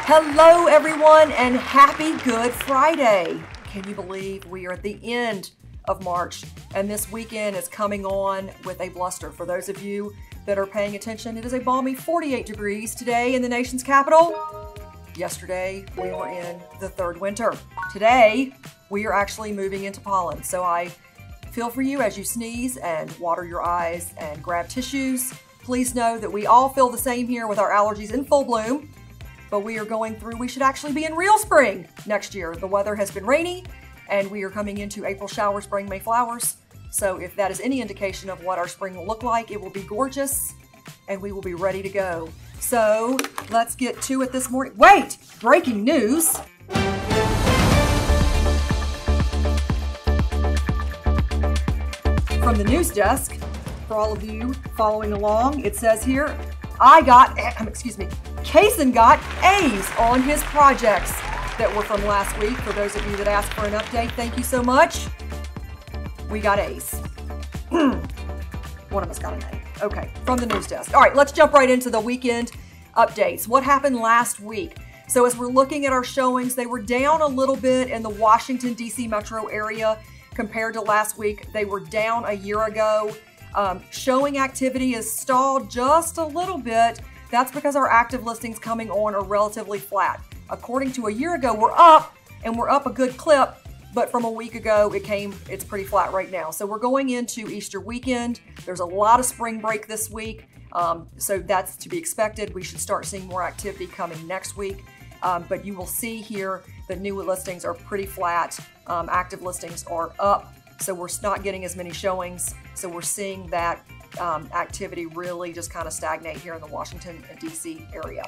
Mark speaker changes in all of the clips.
Speaker 1: Hello everyone and happy Good Friday. Can you believe we are at the end of March and this weekend is coming on with a bluster. For those of you that are paying attention, it is a balmy 48 degrees today in the nation's capital. Yesterday we were in the third winter. Today we are actually moving into pollen. So I feel for you as you sneeze and water your eyes and grab tissues. Please know that we all feel the same here with our allergies in full bloom. But we we should actually be in real spring next year. The weather has been rainy and we are coming into April showers, spring, May flowers. So if that is any indication of what our spring will look like, it will be gorgeous and we will be ready to go. So let's get to it this morning. Wait, breaking news. From the news desk, for all of you following along, it says here, Kaysen got A's on his projects that were from last week. For those of you that asked for an update, thank you so much. We got A's. One of us got an A. Okay, from the news desk. All right, let's jump right into the weekend updates. What happened last week? So as we're looking at our showings, they were down a little bit in the Washington, D.C. metro area compared to last week. They were down a year ago. Showing activity is stalled just a little bit. That's because our active listings coming on are relatively flat. According to a year ago, we're up and we're up a good clip, but from a week ago, it's pretty flat right now. So we're going into Easter weekend. There's a lot of spring break this week. So that's to be expected. We should start seeing more activity coming next week. But you will see here that new listings are pretty flat. Active listings are up. So we're not getting as many showings. So we're seeing that activity really just kind of stagnate here in the Washington and D.C. area.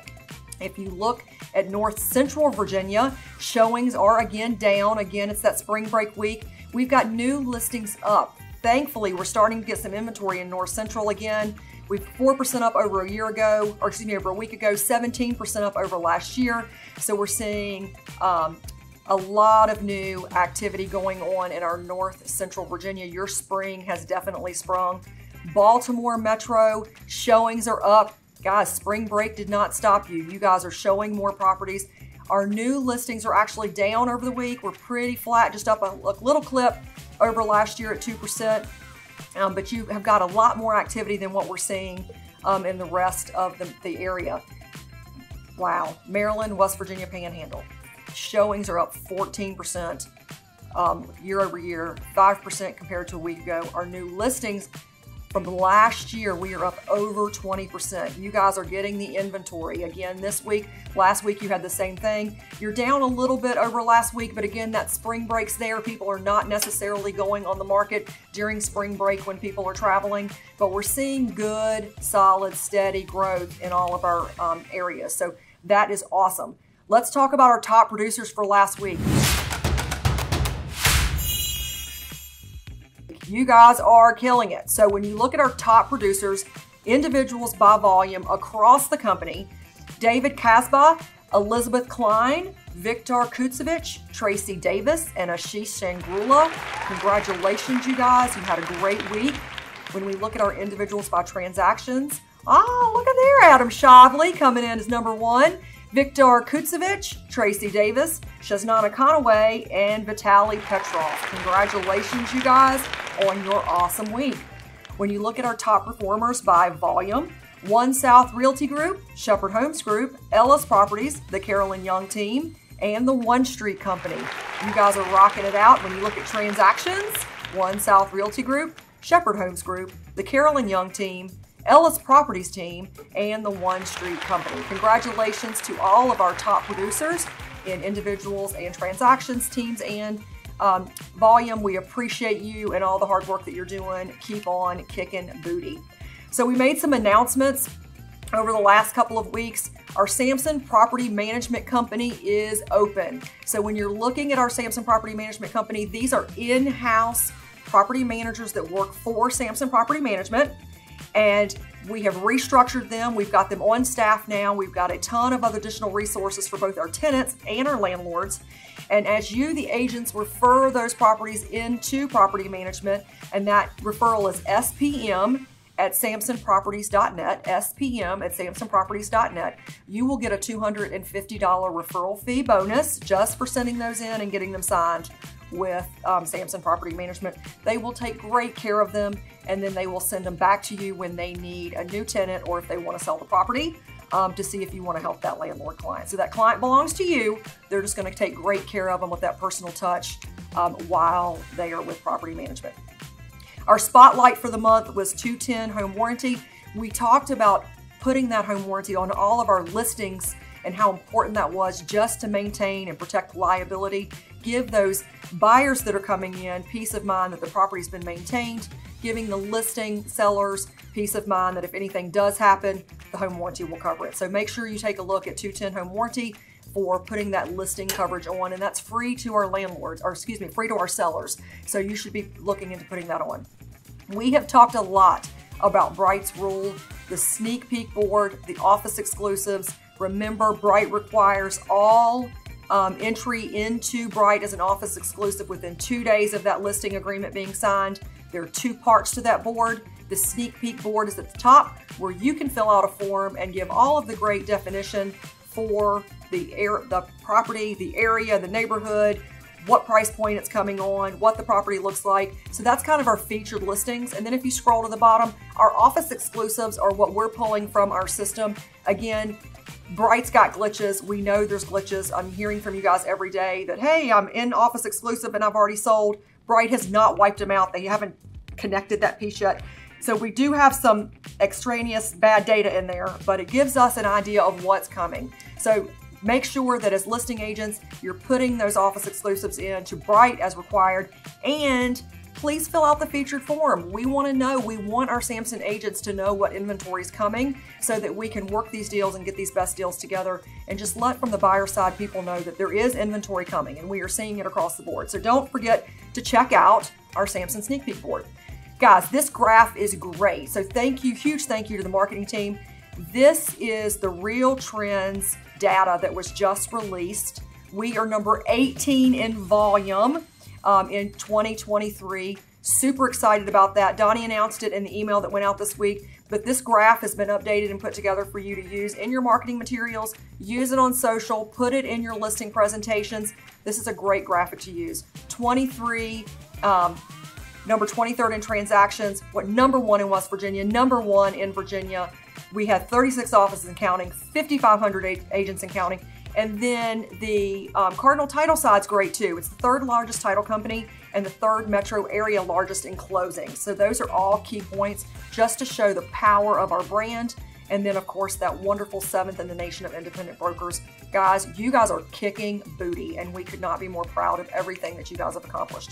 Speaker 1: If you look at North Central Virginia, showings are again down. Again, it's that spring break week. We've got new listings up. Thankfully, we're starting to get some inventory in North Central again. We've 4% up over a year ago, or excuse me, over a week ago, 17% up over last year. So we're seeing a lot of new activity going on in our North Central Virginia. Your spring has definitely sprung. Baltimore Metro, showings are up. Guys, spring break did not stop you. You guys are showing more properties. Our new listings are actually down over the week. We're pretty flat, just up a little clip over last year at 2%. But you have got a lot more activity than what we're seeing in the rest of the area. Wow. Maryland, West Virginia Panhandle. Showings are up 14% year over year, 5% compared to a week ago. Our new listings from last year, we are up over 20%. You guys are getting the inventory again this week. Last week, you had the same thing. You're down a little bit over last week, but again, that spring break's there. People are not necessarily going on the market during spring break when people are traveling, but we're seeing good, solid, steady growth in all of our areas. So that is awesome. Let's talk about our top producers for last week. You guys are killing it. So when you look at our top producers, individuals by volume across the company, David Casbah, Elizabeth Klein, Viktor Kutsevich, Tracy Davis, and Ashish Shangrula. Congratulations, you guys. You had a great week. When we look at our individuals by transactions, look at there, Adam Shavley coming in as number one. Viktor Kutsevich, Tracy Davis, Shaznana Conaway, and Vitaly Petrov. Congratulations, you guys, on your awesome week. When you look at our top performers by volume, One South Realty Group, Shepherd Homes Group, Ellis Properties, the Carolyn Young Team, and the One Street Company. You guys are rocking it out. When you look at transactions, One South Realty Group, Shepherd Homes Group, the Carolyn Young Team, Ellis Properties Team, and the One Street Company. Congratulations to all of our top producers in individuals and transactions, teams, and volume. We appreciate you and all the hard work that you're doing. Keep on kicking booty. So we made some announcements over the last couple of weeks. Our Sampson Property Management Company is open. So when you're looking at our Sampson Property Management Company, these are in-house property managers that work for Sampson Property Management. And we have restructured them. We've got them on staff now. We've got a ton of other additional resources for both our tenants and our landlords. And as you, the agents, refer those properties into property management, and that referral is SPM, at samsonproperties.net, SPM at samsonproperties.net, you will get a $250 referral fee bonus just for sending those in and getting them signed with Samson Property Management. They will take great care of them, and then they will send them back to you when they need a new tenant or if they want to sell the property to see if you want to help that landlord client. So that client belongs to you. They're just going to take great care of them with that personal touch while they are with property management. Our spotlight for the month was 210 Home Warranty. We talked about putting that home warranty on all of our listings and how important that was just to maintain and protect liability, give those buyers that are coming in peace of mind that the property's been maintained, giving the listing sellers peace of mind that if anything does happen, the home warranty will cover it. So make sure you take a look at 210 Home Warranty for putting that listing coverage on, and that's free to our landlords, or excuse me, free to our sellers. So you should be looking into putting that on. We have talked a lot about Bright's rule, the sneak peek board, the office exclusives. Remember, Bright requires all entry into Bright as an office exclusive within 2 days of that listing agreement being signed. There are two parts to that board. The sneak peek board is at the top, where you can fill out a form and give all of the great definition for the property, the area, the neighborhood, what price point it's coming on, what the property looks like. So that's kind of our featured listings. And then if you scroll to the bottom, our office exclusives are what we're pulling from our system. Again, Bright's got glitches. We know there's glitches. I'm hearing from you guys every day that, hey, I'm in office exclusive and I've already sold. Bright has not wiped them out. They haven't connected that piece yet. So we do have some extraneous bad data in there, but it gives us an idea of what's coming. So make sure that as listing agents, you're putting those office exclusives in to Bright as required, and please fill out the featured form. We want to know, we want our Samson agents to know what inventory is coming so that we can work these deals and get these best deals together, and just let from the buyer side people know that there is inventory coming and we are seeing it across the board. So don't forget to check out our Samson Sneak Peek board. Guys, this graph is great. So thank you, huge thank you to the marketing team. This is the Real Trends data that was just released. We are number 18 in volume in 2023. Super excited about that. Donnie announced it in the email that went out this week, but this graph has been updated and put together for you to use in your marketing materials, use it on social, put it in your listing presentations. This is a great graphic to use. 23, number 23rd in transactions, number 1 in West Virginia, number 1 in Virginia. We had 36 offices and counting, 5,500 agents and counting. And then the Cardinal Title side's great too. It's the 3rd largest title company and the 3rd metro area largest in closing. So those are all key points just to show the power of our brand. And then of course that wonderful 7th in the nation of independent brokers. Guys, you guys are kicking booty, and we could not be more proud of everything that you guys have accomplished.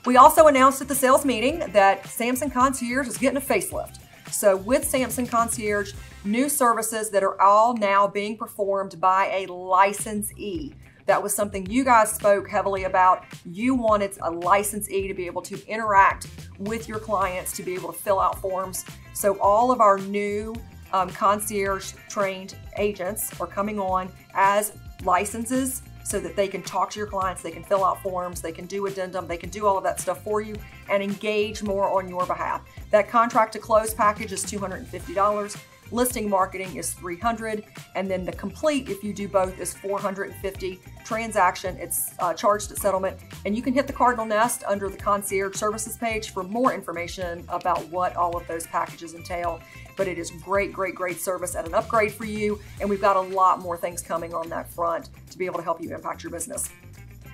Speaker 1: We also announced at the sales meeting that Samson Concierge is getting a facelift. So with Samson Concierge, new services that are all now being performed by a licensee. That was something you guys spoke heavily about. You wanted a licensee to be able to interact with your clients, to be able to fill out forms. So all of our new concierge trained agents are coming on as licenses, so that they can talk to your clients, they can fill out forms, they can do addendum, they can do all of that stuff for you and engage more on your behalf. That contract to close package is $250. Listing marketing is $300, and then the complete, if you do both, is $450. Transaction, it's charged at settlement, and you can hit the Cardinal Nest under the concierge services page for more information about what all of those packages entail. But it is great, great, great service at an upgrade for you, and we've got a lot more things coming on that front to be able to help you impact your business.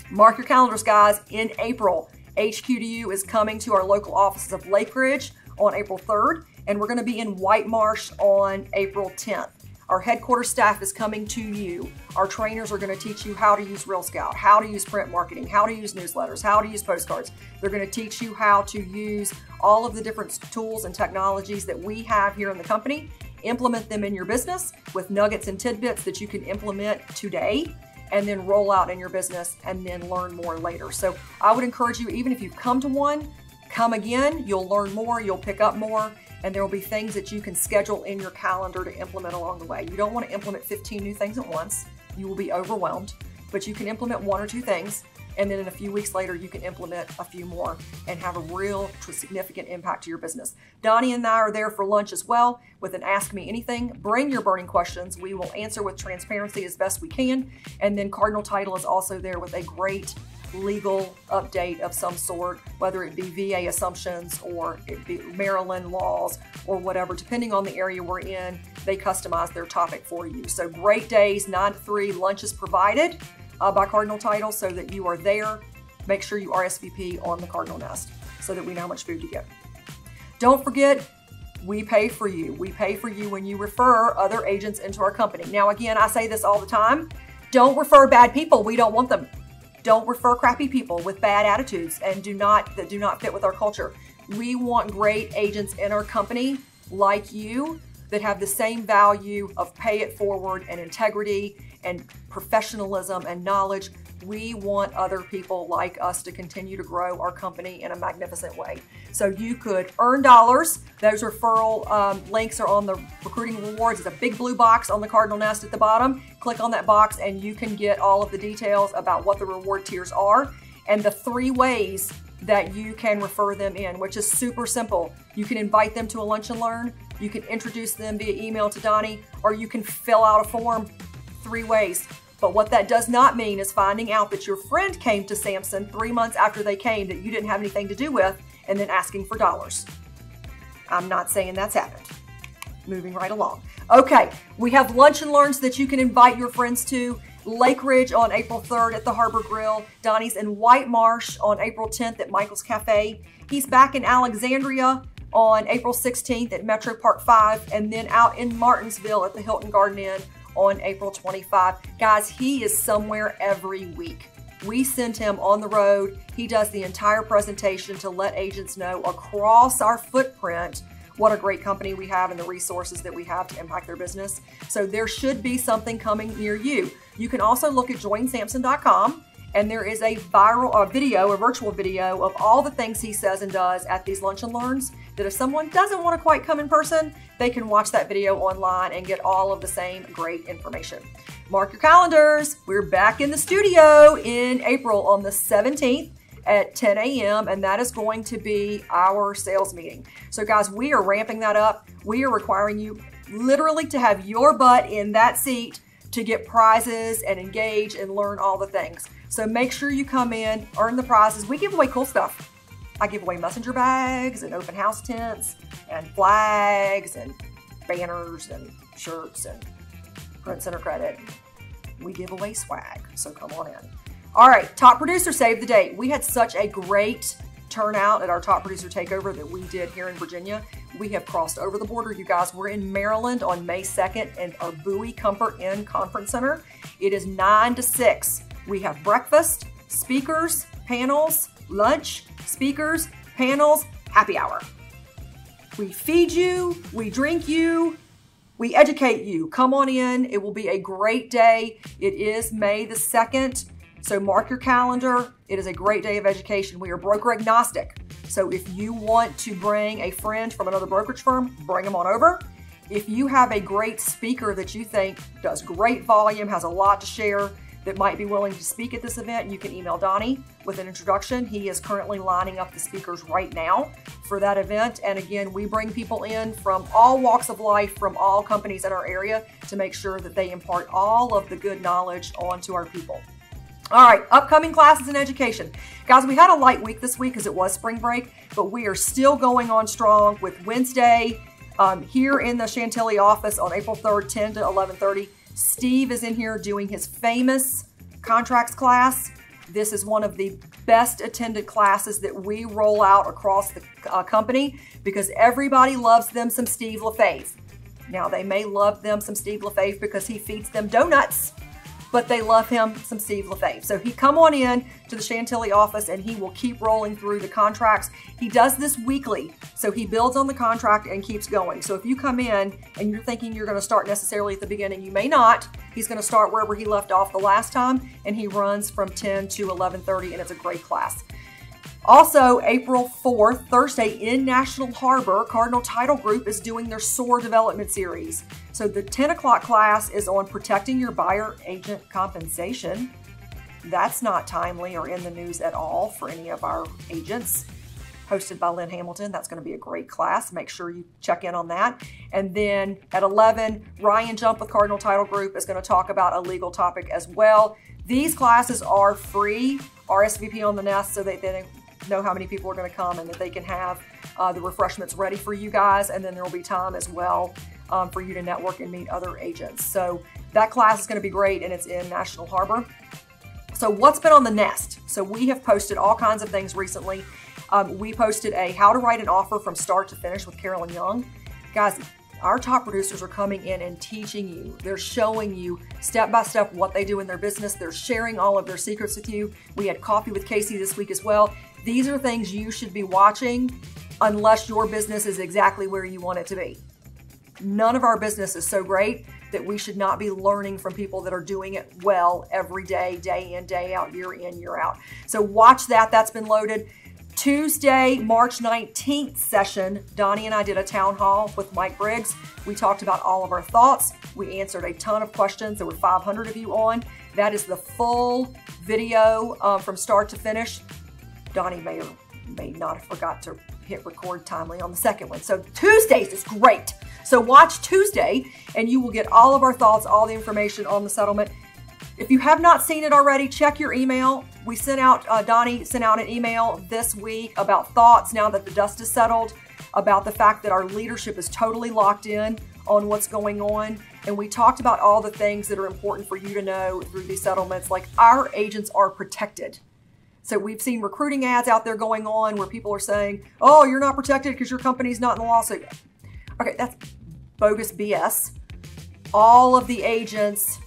Speaker 1: Mark your calendars, guys. In April, HQDU is coming to our local offices of Lake Ridge on April 3rd, and we're going to be in White Marsh on April 10th. Our headquarters staff is coming to you. Our trainers are going to teach you how to use Real Scout, how to use print marketing, how to use newsletters, how to use postcards. They're going to teach you how to use all of the different tools and technologies that we have here in the company, implement them in your business with nuggets and tidbits that you can implement today, and then roll out in your business and then learn more later. So I would encourage you, even if you've come to one, come again. You'll learn more, you'll pick up more, and there will be things that you can schedule in your calendar to implement along the way. You don't want to implement 15 new things at once. You will be overwhelmed, but you can implement 1 or 2 things And then in a few weeks later, you can implement a few more and have a real significant impact to your business. Donnie and I are there for lunch as well with an Ask Me Anything. Bring your burning questions. We will answer with transparency as best we can. And then Cardinal Title is also there with a great legal update of some sort, whether it be VA assumptions or it be Maryland laws or whatever, depending on the area we're in, they customize their topic for you. So great days, 9 to 3, lunch is provided by Cardinal Title so that you are there. Make sure you RSVP on the Cardinal Nest so that we know how much food to get. Don't forget, we pay for you. We pay for you when you refer other agents into our company. Now, again, I say this all the time. Don't refer bad people. We don't want them. Don't refer crappy people with bad attitudes and that do not fit with our culture. We want great agents in our company like you that have the same value of pay it forward and integrity and professionalism and knowledge. We want other people like us to continue to grow our company in a magnificent way. So you could earn dollars. Those referral links are on the recruiting rewards. It's a big blue box on the Cardinal Nest at the bottom. Click on that box and you can get all of the details about what the reward tiers are and the 3 ways that you can refer them in, which is super simple. You can invite them to a lunch and learn. You can introduce them via email to Donnie, or you can fill out a form. 3 ways. But what that does not mean is finding out that your friend came to Samson 3 months after they came that you didn't have anything to do with and then asking for dollars. I'm not saying that's happened. Moving right along. Okay, we have lunch and learns that you can invite your friends to. Lake Ridge on April 3rd at the Harbor Grill. Donnie's in White Marsh on April 10th at Michael's Cafe. He's back in Alexandria on April 16th at Metro Park 5 and then out in Martinsville at the Hilton Garden Inn on April 25. Guys, he is somewhere every week. We send him on the road. He does the entire presentation to let agents know across our footprint what a great company we have and the resources that we have to impact their business. So there should be something coming near you. You can also look at joinsamson.com and there is a virtual video of all the things he says and does at these lunch and learns that if someone doesn't want to quite come in person, they can watch that video online and get all of the same great information. Mark your calendars. We're back in the studio in April on the 17th at 10 a.m. and that is going to be our sales meeting. So guys, we are ramping that up. We are requiring you literally to have your butt in that seat to get prizes and engage and learn all the things. So make sure you come in, earn the prizes. We give away cool stuff. I give away messenger bags and open house tents and flags and banners and shirts and Print Center credit. We give away swag, so come on in. All right, top producer save the date. We had such a great turnout at our top producer takeover that we did here in Virginia. We have crossed over the border, you guys. We're in Maryland on May 2nd in our Bowie Comfort Inn Conference Center. It is 9 to 6. We have breakfast, speakers, panels, lunch, speakers, panels, happy hour. We feed you, we drink you, we educate you. Come on in. It will be a great day. It is May the 2nd. So mark your calendar. It is a great day of education. We are broker agnostic. So if you want to bring a friend from another brokerage firm, bring them on over. If you have a great speaker that you think does great volume, has a lot to share, that might be willing to speak at this event, you can email Donnie with an introduction. He is currently lining up the speakers right now for that event. And again, we bring people in from all walks of life, from all companies in our area to make sure that they impart all of the good knowledge onto our people. All right, upcoming classes in education. Guys, we had a light week this week because it was spring break, but we are still going on strong with Wednesday here in the Chantilly office on April 3rd, 10 to 11:30. Steve is in here doing his famous contracts class. This is one of the best attended classes that we roll out across the company because everybody loves them some Steve LaFave. Now, they may love them some Steve LaFave because he feeds them donuts, but they love him some Steve LaFave. So he come on in to the Chantilly office and he will keep rolling through the contracts. He does this weekly, so he builds on the contract and keeps going. So if you come in and you're thinking you're going to start necessarily at the beginning, you may not. He's going to start wherever he left off the last time, and he runs from 10 to 11:30, and it's a great class. Also, April 4th, Thursday in National Harbor, Cardinal Title Group is doing their SOAR development series. So the 10 o'clock class is on protecting your buyer agent compensation. That's not timely or in the news at all for any of our agents. Hosted by Lynn Hamilton. That's going to be a great class. Make sure you check in on that. And then at 11, Ryan Jump with Cardinal Title Group is going to talk about a legal topic as well. These classes are free. RSVP on the Nest so that they know how many people are going to come and that they can have the refreshments ready for you guys. And then there will be time as well for you to network and meet other agents. So that class is going to be great, and it's in National Harbor. So what's been on the Nest? So we have posted all kinds of things recently. We posted a how to write an offer from start to finish with Carolyn Young. Guys, our top producers are coming in and teaching you. They're showing you step by step what they do in their business. They're sharing all of their secrets with you. We had coffee with Casey this week as well. These are things you should be watching unless your business is exactly where you want it to be. None of our business is so great that we should not be learning from people that are doing it well every day, day in, day out, year in, year out. So watch that. That's been loaded. Tuesday, March 19th session, Donnie and I did a town hall with Mike Briggs. We talked about all of our thoughts. We answered a ton of questions. There were 500 of you on. That is the full video from start to finish. Donnie may or may not have forgot to hit record timely on the second one. So Tuesdays is great. So watch Tuesday and you will get all of our thoughts, all the information on the settlement. If you have not seen it already, check your email. We sent out, Donnie sent out an email this week about thoughts now that the dust is settled, about the fact that our leadership is totally locked in on what's going on. And we talked about all the things that are important for you to know through these settlements, like our agents are protected. So we've seen recruiting ads out there going on where people are saying, oh, you're not protected because your company's not in the lawsuit. Okay, that's bogus BS. All of the agents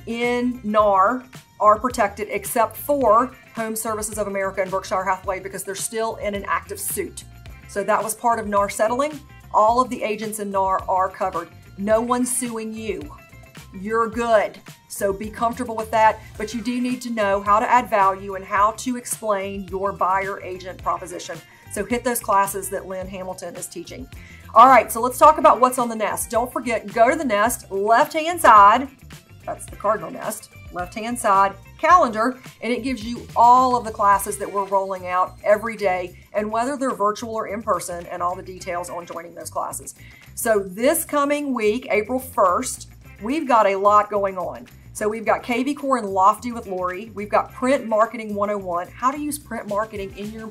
Speaker 1: in NAR are protected except for Home Services of America and Berkshire Hathaway because they're still in an active suit. So that was part of NAR settling. All of the agents in NAR are covered. No one's suing you. You're good. So be comfortable with that, but you do need to know how to add value and how to explain your buyer agent proposition. So hit those classes that Lynn Hamilton is teaching. All right, so let's talk about what's on the Nest. Don't forget, go to the Nest, left-hand side, that's the Cardinal Nest, left-hand side, calendar, and it gives you all of the classes that we're rolling out every day, and whether they're virtual or in person, and all the details on joining those classes. So this coming week, April 1st, we've got a lot going on. So we've got KV Core and Lofty with Lori. We've got Print Marketing 101, how to use print marketing in your,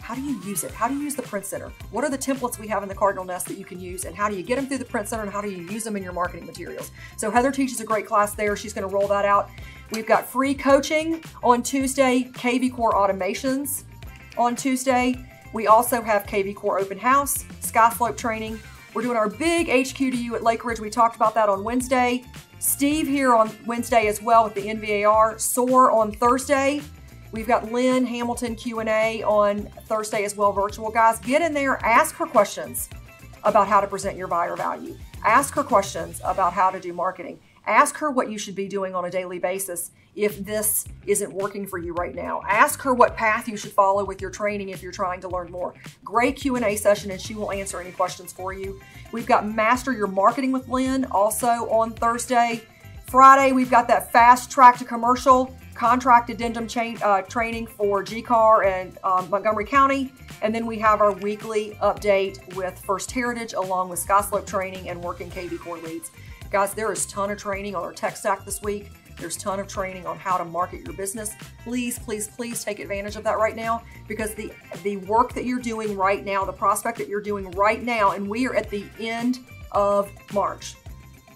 Speaker 1: how do you use it? How do you use the Print Center? What are the templates we have in the Cardinal Nest that you can use, and how do you get them through the Print Center, and how do you use them in your marketing materials? So Heather teaches a great class there. She's going to roll that out. We've got free coaching on Tuesday, KV Core Automations on Tuesday. We also have KV Core Open House, SkySlope training. We're doing our big HQ2U at Lake Ridge. We talked about that on Wednesday. Steve here on Wednesday as well with the NVAR. SOAR on Thursday. We've got Lynn Hamilton Q&A on Thursday as well, virtual. Guys, get in there, ask her questions about how to present your buyer value. Ask her questions about how to do marketing. Ask her what you should be doing on a daily basis if this isn't working for you right now. Ask her what path you should follow with your training if you're trying to learn more. Great Q&A session, and she will answer any questions for you. We've got Master Your Marketing with Lynn also on Thursday. Friday, we've got that Fast Track to Commercial contract addendum training for GCAR and Montgomery County. And then we have our weekly update with First Heritage along with SkySlope training and working KV Core leads. Guys, there is a ton of training on our tech stack this week. There's a ton of training on how to market your business. Please, please, please take advantage of that right now, because the work that you're doing right now, the prospect that you're doing right now, and we are at the end of March.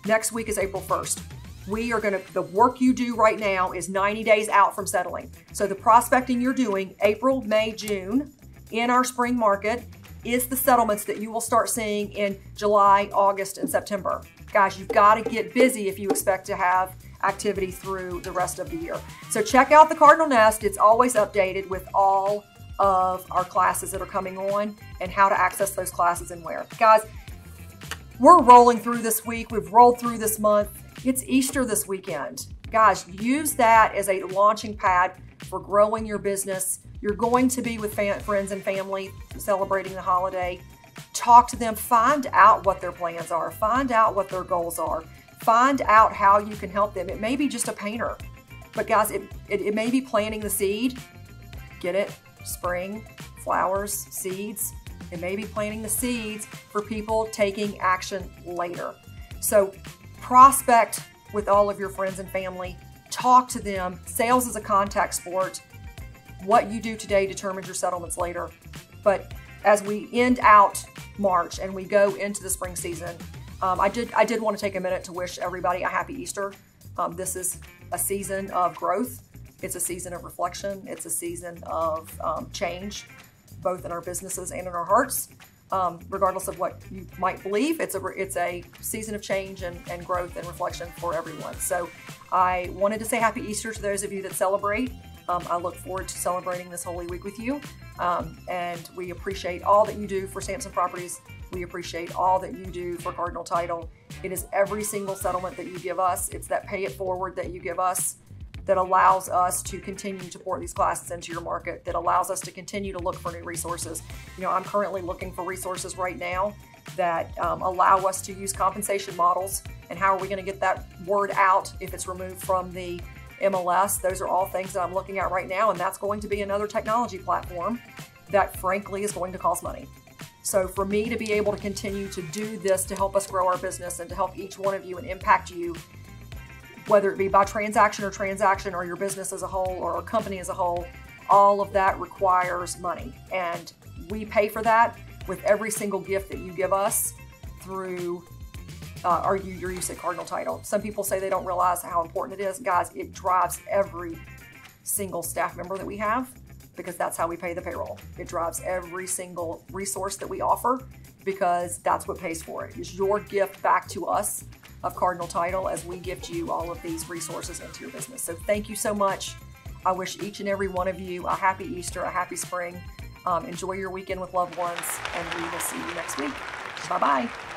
Speaker 1: Next week is April 1st. The work you do right now is 90 days out from settling. So the prospecting you're doing April, May, June in our spring market is the settlements that you will start seeing in July, August, and September. Guys, you've got to get busy if you expect to have activity through the rest of the year. So check out the Cardinal Nest. It's always updated with all of our classes that are coming on and how to access those classes and where. Guys, we're rolling through this week. We've rolled through this month. It's Easter this weekend. Guys, use that as a launching pad for growing your business. You're going to be with friends and family celebrating the holiday. Talk to them, find out what their plans are, find out what their goals are, find out how you can help them. It may be just a painter. But guys, it may be planting the seed. Get it? Spring, flowers, seeds. It may be planting the seeds for people taking action later. So prospect with all of your friends and family. Talk to them. Sales is a contact sport. What you do today determines your settlements later. But as we end out March and we go into the spring season, I did want to take a minute to wish everybody a happy Easter. This is a season of growth. It's a season of reflection. It's a season of change, both in our businesses and in our hearts. Regardless of what you might believe, it's a season of change and growth and reflection for everyone. So I wanted to say happy Easter to those of you that celebrate. I look forward to celebrating this Holy Week with you. And we appreciate all that you do for Sampson Properties. We appreciate all that you do for Cardinal Title. It is every single settlement that you give us. It's that pay it forward that you give us that allows us to continue to pour these classes into your market, that allows us to continue to look for new resources. You know, I'm currently looking for resources right now that allow us to use compensation models. And how are we going to get that word out if it's removed from the MLS? Those are all things that I'm looking at right now, and that's going to be another technology platform that frankly is going to cost money. So for me to be able to continue to do this to help us grow our business and to help each one of you and impact you, whether it be by transaction or your business as a whole or a company as a whole, all of that requires money. And we pay for that with every single gift that you give us through your use at Cardinal Title. Some people say they don't realize how important it is. Guys, it drives every single staff member that we have, because that's how we pay the payroll. It drives every single resource that we offer, because that's what pays for it. It's your gift back to us of Cardinal Title as we gift you all of these resources into your business. So thank you so much. I wish each and every one of you a happy Easter, a happy spring. Enjoy your weekend with loved ones, and we will see you next week. Bye-bye.